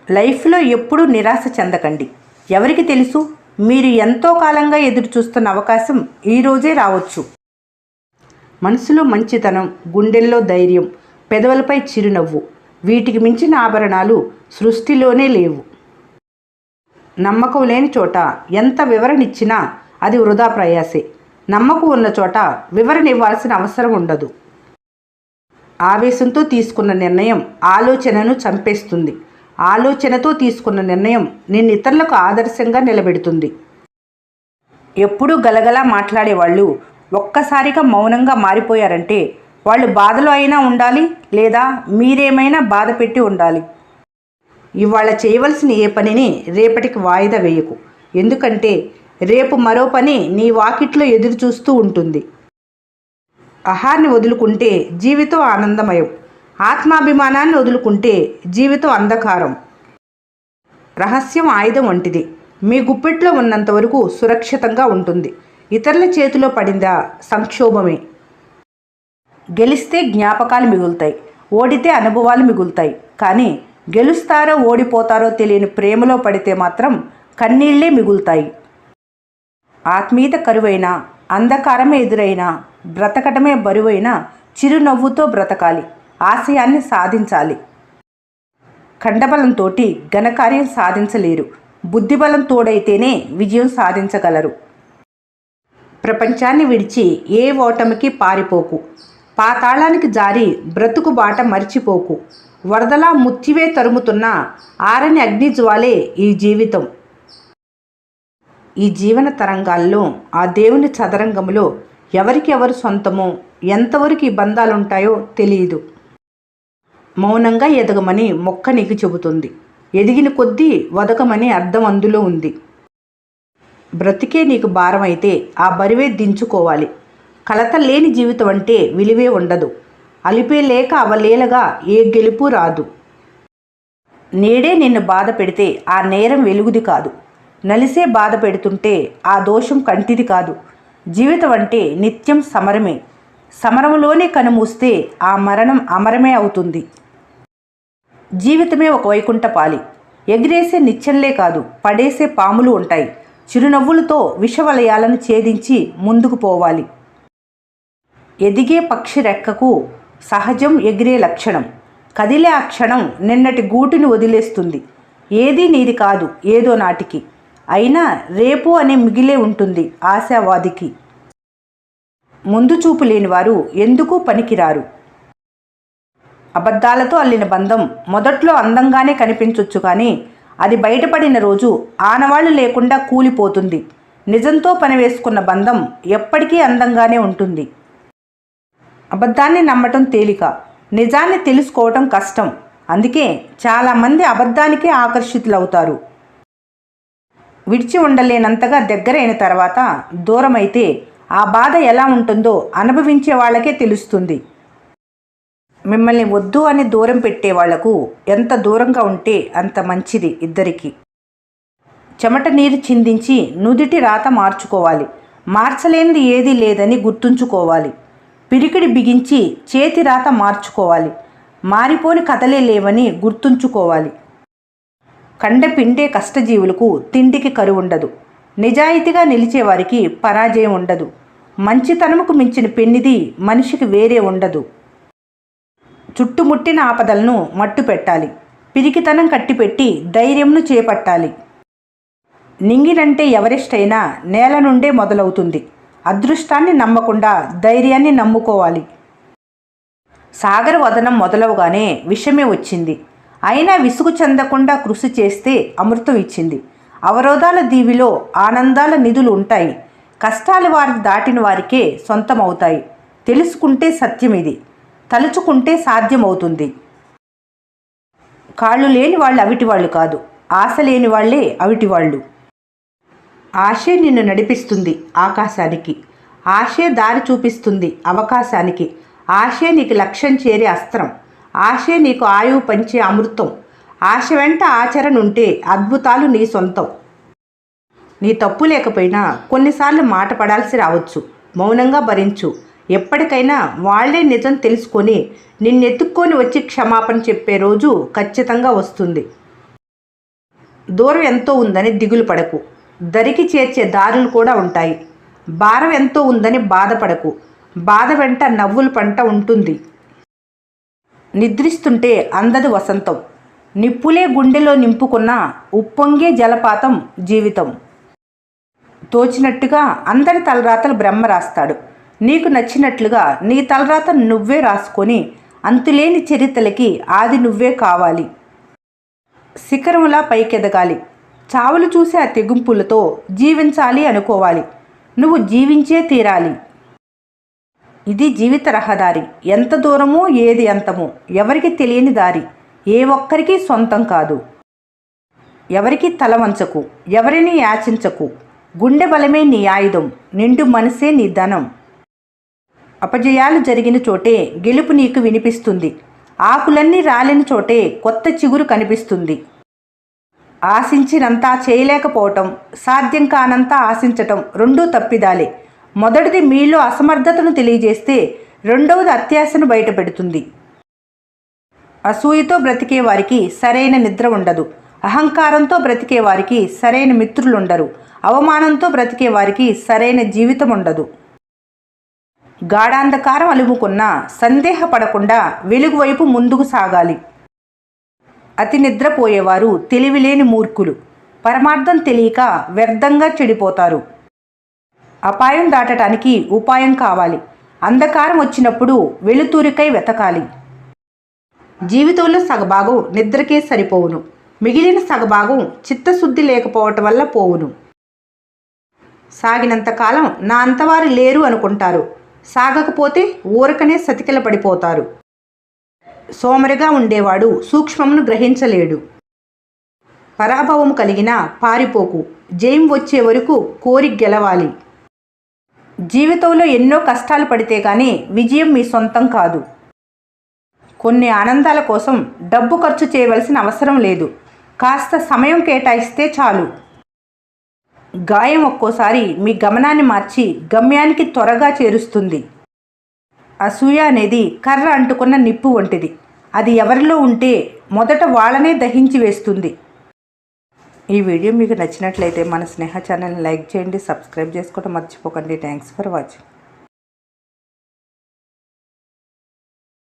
లైఫ్లో ఎప్పుడూ నిరాశ చెందకండి. ఎవరికి తెలుసు, మీరు ఎంతో కాలంగా ఎదురు చూస్తున్న అవకాశం ఈరోజే రావచ్చు. మనసులో మంచితనం, గుండెల్లో ధైర్యం, పెదవులపై చిరునవ్వు, వీటికి మించిన ఆభరణాలు సృష్టిలోనే లేవు. నమ్మకం లేని చోట ఎంత వివరణ ఇచ్చినా అది వృధా ప్రయాసే. నమ్మకం ఉన్న చోట వివరణ ఇవ్వాల్సిన అవసరం ఉండదు. ఆవేశంతో తీసుకున్న నిర్ణయం ఆలోచనను చంపేస్తుంది. ఆలోచనతో తీసుకున్న నిర్ణయం నిన్ను ఇతరులకు ఆదర్శంగా నిలబెడుతుంది. ఎప్పుడూ గలగలా మాట్లాడేవాళ్ళు ఒక్కసారిగా మౌనంగా మారిపోయారంటే వాళ్ళు బాధలో అయినా ఉండాలి, లేదా మీరేమైనా బాధ పెట్టి ఉండాలి. ఇవాళ చేయవలసిన ఏ పనిని రేపటికి వాయిదా వేయకు. ఎందుకంటే రేపు మరో పని నీ వాకిట్లో ఎదురు చూస్తూ ఉంటుంది. ఆహారాన్ని వదులుకుంటే జీవితం ఆనందమయం. ఆత్మాభిమానాన్ని వదులుకుంటే జీవితం అంధకారం. రహస్యం ఆయుధం వంటిది. మీ గుప్పెట్లో ఉన్నంత వరకు సురక్షితంగా ఉంటుంది. ఇతరుల చేతిలో పడిందా సంక్షోభమే. గెలిస్తే జ్ఞాపకాలు మిగులుతాయి, ఓడితే అనుభవాలు మిగులుతాయి. కానీ గెలుస్తారో ఓడిపోతారో తెలియని ప్రేమలో పడితే మాత్రం కన్నీళ్లే మిగులుతాయి. ఆత్మీయత కరువైనా, అంధకారమే ఎదురైనా, బ్రతకటమే బరువైనా చిరునవ్వుతో బ్రతకాలి. ఆశయాన్ని సాధించాలి. ఖండబలంతో ఘనకార్యం సాధించలేరు. బుద్ధిబలం తోడైతేనే విజయం సాధించగలరు. ప్రపంచాన్ని విడిచి ఏ ఓటమికి పారిపోకు. పాతాళానికి జారి బ్రతుకు బాట మర్చిపోకు. వరదలా ముత్తివే తరుముతున్న ఆరని అగ్నిజ్వాలే ఈ జీవితం. ఈ జీవన తరంగాల్లో, ఆ దేవుని చదరంగంలో ఎవరికి ఎవరు సొంతమో, ఎంతవరకు ఈ బంధాలుంటాయో తెలియదు. మౌనంగా ఎదగమని మొక్క నీకు చెబుతుంది. ఎదిగిన కొద్దీ వదకమని అర్థం అందులో ఉంది. బ్రతికే నీకు భారం అయితే ఆ బరువే దించుకోవాలి. కలత లేని జీవితం అంటే విలువే ఉండదు. అలిపే లేక అవలేలగా ఏ గెలుపు రాదు. నేడే నిన్ను బాధ పెడితే ఆ నేరం వెలుగుది కాదు. నలిసే బాధ పెడుతుంటే ఆ దోషం కంటిది కాదు. జీవితం అంటే నిత్యం సమరమే. సమరంలోనే కనుమూస్తే ఆ మరణం అమరమే అవుతుంది. జీవితమే ఒక వైకుంఠపాలి. ఎగిరేసే నిచ్చెనలే కాదు, పడేసే పాములు ఉంటాయి. చిరునవ్వులతో విషవలయాలను ఛేదించి ముందుకు పోవాలి. ఎదిగే పక్షి రెక్కకు సహజం ఎగిరే లక్షణం. కదిలే ఆ క్షణం నిన్నటి గూటిని వదిలేస్తుంది. ఏదీ నీది కాదు, ఏదో నాటికి. అయినా రేపు అనే మిగిలే ఉంటుంది ఆశావాదికి. ముందు చూపు లేనివారు ఎందుకు పనికిరారు. అబద్ధాలతో అల్లిన బంధం మొదట్లో అందంగానే కనిపించవచ్చు, కానీ అది బయటపడిన రోజు ఆనవాళ్లు లేకుండా కూలిపోతుంది. నిజంతో పనివేసుకున్న బంధం ఎప్పటికీ అందంగానే ఉంటుంది. అబద్ధాన్ని నమ్మటం తేలిక, నిజాన్ని తెలుసుకోవటం కష్టం. అందుకే చాలామంది అబద్ధానికే ఆకర్షితులవుతారు. విడిచి ఉండలేనంతగా దగ్గరైన తర్వాత దూరమైతే ఆ బాధ ఎలా ఉంటుందో అనుభవించే వాళ్ళకే తెలుస్తుంది. మిమ్మల్ని వద్దు అని దూరం పెట్టే వాళ్లకు ఎంత దూరంగా ఉంటే అంత మంచిది ఇద్దరికి. చెమట నీరు చిందించి నుదిటి రాత మార్చుకోవాలి. మార్చలేనిది ఏదీ లేదని గుర్తుంచుకోవాలి. పిరికిడి బిగించి చేతి రాత మార్చుకోవాలి. మారిపోని కథలే లేవని గుర్తుంచుకోవాలి. కండ పిండే కష్టజీవులకు తిండికి కరువుండదు. నిజాయితీగా నిలిచేవారికి పరాజయం ఉండదు. మంచితనముకు మించిన పెన్నిది మనిషికి వేరే ఉండదు. చుట్టుముట్టిన ఆపదలను మట్టు పెట్టాలి. పిరికితనం కట్టిపెట్టి ధైర్యంను చేపట్టాలి. నింగినంటే ఎవరెస్ట్ అయినా నేల నుండే మొదలవుతుంది. అదృష్టాన్ని నమ్మకుండా ధైర్యాన్ని నమ్ముకోవాలి. సాగర వదనం మొదలవగానే విషమే వచ్చింది. అయినా విసుగు చెందకుండా కృషి చేస్తే అమృతం ఇచ్చింది. అవరోధాల దీవిలో ఆనందాల నిధులు ఉంటాయి. కష్టాలు వారికి దాటిన వారికే సొంతమవుతాయి. తెలుసుకుంటే సత్యం ఇది. తలుచుకుంటే సాధ్యమవుతుంది. కాళ్ళు లేని వాళ్ళు అవిటివాళ్ళు కాదు, ఆశ లేని వాళ్ళే అవిటివాళ్ళు. ఆశే నిన్ను నడిపిస్తుంది ఆకాశానికి. ఆశే దారి చూపిస్తుంది అవకాశానికి. ఆశే నీకు లక్ష్యం చేరే అస్త్రం. ఆశే నీకు ఆయువు పంచే అమృతం. ఆశ వెంట ఆచరణ ఉంటే అద్భుతాలు నీ సొంతం. నీ తప్పు లేకపోయినా కొన్నిసార్లు మాట పడాల్సి రావచ్చు. మౌనంగా భరించు. ఎప్పటికైనా వాళ్లే నిజం తెలుసుకొని నిన్నెత్తుక్కొని వచ్చి క్షమాపణ చెప్పే రోజు ఖచ్చితంగా వస్తుంది. దూరం ఎంతో ఉందని దిగులు పడకు, దరికి చేర్చే దారులు కూడా ఉంటాయి. భారం ఎంతో ఉందని బాధపడకు, బాధ వెంట నవ్వుల పంట ఉంటుంది. నిద్రిస్తుంటే అందదు వసంతం, నిప్పులే గుండెలో నింపుకున్న ఉప్పొంగే జలపాతం జీవితం. తోచినట్టుగా అందరి తలరాతలు బ్రహ్మ రాస్తాడు. నీకు నచ్చినట్లుగా నీ తలరాత నువ్వే రాసుకొని అంతులేని చరిత్రలకి ఆది నువ్వే కావాలి. శిఖరములా పైకెదగాలి, చావులు చూసే ఆ తెగింపులతో జీవించాలి అనుకోవాలి. నువ్వు జీవించే తీరాలి. ఇది జీవిత రహదారి. ఎంత దూరమో ఏది అంతమో ఎవరికి తెలియని దారి. ఏ ఒక్కరికి సొంతం కాదు. ఎవరికి తల వంచకు, ఎవరిని యాచించకు. గుండె బలమే నీ ఆయుధం, నిండు మనసే నీ ధనం. అపజయాలు జరిగిన చోటే గెలుపు నీకు వినిపిస్తుంది. ఆకులన్నీ రాలిన చోటే కొత్త చిగురు కనిపిస్తుంది. ఆశించినంతా చేయలేకపోవటం, సాధ్యం కానంతా ఆశించటం రెండూ తప్పిదాలే. మొదటిది మీలో అసమర్థతను తెలియజేస్తే రెండవది అత్యాశను బయటపెడుతుంది. అసూయతో బ్రతికే వారికి సరైన నిద్ర ఉండదు. అహంకారంతో బ్రతికే వారికి సరైన మిత్రులుండరు. అవమానంతో బ్రతికే వారికి సరైన జీవితం ఉండదు. గాఢాంధకారం అలుముకున్నా సందేహపడకుండా వెలుగు వైపు ముందుకు సాగాలి. అతి నిద్రపోయేవారు తెలివిలేని మూర్ఖులు. పరమార్థం తెలియక వ్యర్థంగా చెడిపోతారు. అపాయం దాటడానికి ఉపాయం కావాలి. అంధకారం వచ్చినప్పుడు వెలుతురికై వెతకాలి. జీవితంలో సగభాగం నిద్రకే సరిపోవును. మిగిలిన సగభాగం చిత్తశుద్ధి లేకపోవటం వల్ల పోవును. సాగినంతకాలం నా అంతవారు లేరు అనుకుంటారు. సాగకపోతే ఊరకనే సతికిల పడిపోతారు. సోమరిగా ఉండేవాడు సూక్ష్మమును గ్రహించలేడు. పరాభవం కలిగినా పారిపోకు, జయం వచ్చే వరకు కోరి గెలవాలి. జీవితంలో ఎన్నో కష్టాలు పడితే కానీ విజయం మీ సొంతం కాదు. కొన్ని ఆనందాల కోసం డబ్బు ఖర్చు చేయవలసిన అవసరం లేదు. కాస్త సమయం కేటాయిస్తే చాలు. గాయం ఒక్కోసారి మీ గమనాన్ని మార్చి గమ్యానికి త్వరగా చేరుస్తుంది. అసూయ అనేది కర్ర అంటుకున్న నిప్పు వంటిది. అది ఎవరిలో ఉంటే మొదట వాళ్ళనే దహించి వేస్తుంది. ఈ వీడియో మీకు నచ్చినట్లయితే మన స్నేహ ఛానల్ని లైక్ చేయండి, సబ్స్క్రైబ్ చేసుకోవడం మర్చిపోకండి. Thanks for watching.